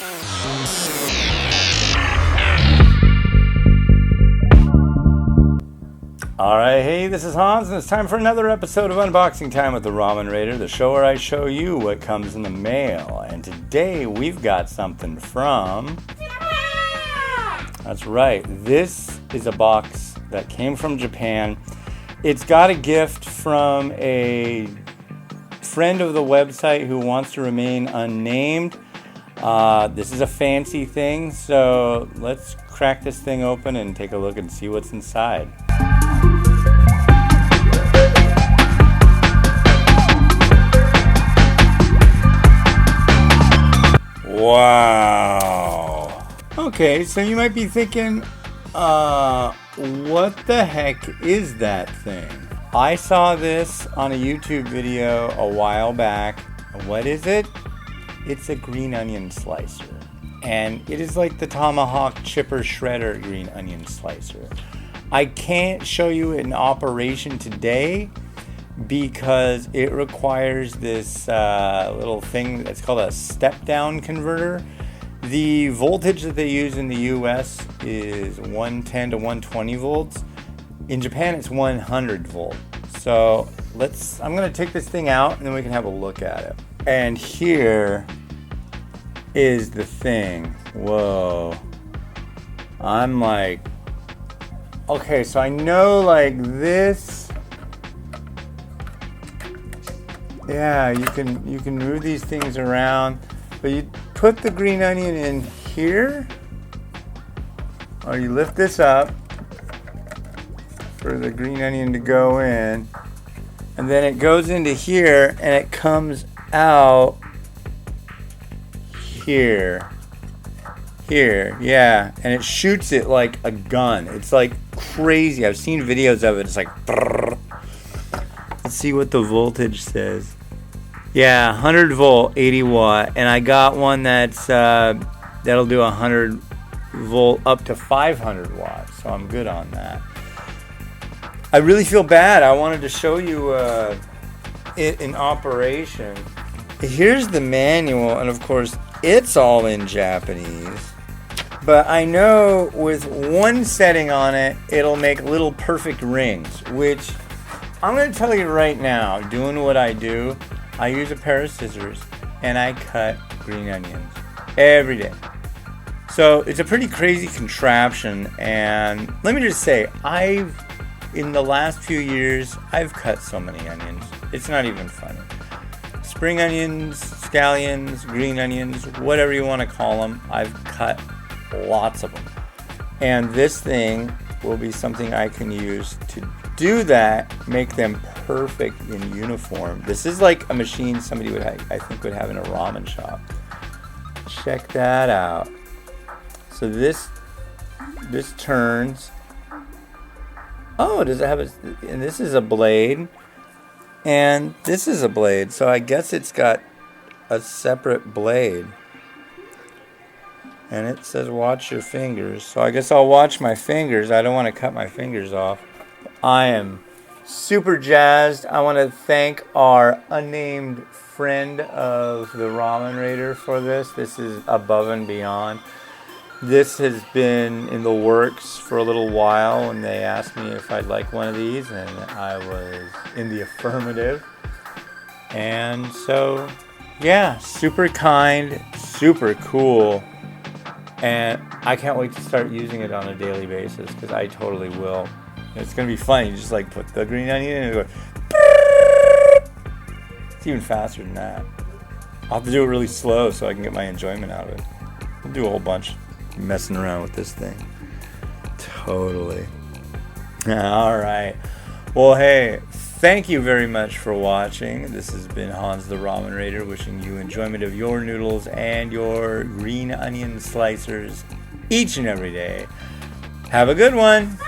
Alright, hey, this is Hans, and it's time for another episode of Unboxing Time with the Ramen Raider, the show where I show you what comes in the mail. And today we've got something from... That's right, this is a box that came from Japan. It's got a gift from a friend of the website who wants to remain unnamed. This is a fancy thing, so let's crack this thing open and take a look and see what's inside. Wow. Okay, so you might be thinking, what the heck is that thing? I saw this on a YouTube video a while back. What is it? It's a green onion slicer. And it is like the tomahawk chipper shredder green onion slicer. I can't show you it in operation today because it requires this little thing that's called a step-down converter. The voltage that they use in the US is 110 to 120 volts. In Japan, it's 100 volt. So I'm gonna take this thing out and then we can have a look at it. And here is the thing. Whoa. I'm like, okay, so I know like this. Yeah, you can move these things around, but you put the green onion in here, or you lift this up for the green onion to go in, and then it goes into here and it comes out here, yeah, and it shoots it like a gun. It's like crazy. I've seen videos of it. It's like, brrr. Let's see what the voltage says. Yeah, 100 volt, 80 watt, and I got one that's that'll do 100 volt up to 500 watts, so I'm good on that. I really feel bad. I wanted to show you it in operation. Here's the manual, and of course, it's all in Japanese. But I know with one setting on it, it'll make little perfect rings, which I'm going to tell you right now, doing what I do, I use a pair of scissors and I cut green onions every day. So it's a pretty crazy contraption, and let me just say, in the last few years, I've cut so many onions. It's not even funny. Spring onions, scallions, green onions, whatever you want to call them, I've cut lots of them. And this thing will be something I can use to do that, make them perfect in uniform. This is like a machine somebody would have, I think, would have in a ramen shop. Check that out. So this turns. Oh, does it have a? And this is a blade, and this is a blade. So I guess it's got a separate blade. And it says watch your fingers. So I guess I'll watch my fingers. I don't want to cut my fingers off. I am super jazzed. I want to thank our unnamed friend of the Ramen Raider for this. This is above and beyond. This has been in the works for a little while, and they asked me if I'd like one of these, and I was in the affirmative. And so, yeah, super kind, super cool. And I can't wait to start using it on a daily basis, because I totally will. It's going to be fun. You just like put the green onion in and it goes. It's even faster than that. I'll have to do it really slow so I can get my enjoyment out of it. I'll do a whole bunch messing around with this thing. Totally. All right. Well, hey, thank you very much for watching. This has been Hans the Ramen Raider, wishing you enjoyment of your noodles and your green onion slicers each and every day. Have a good one.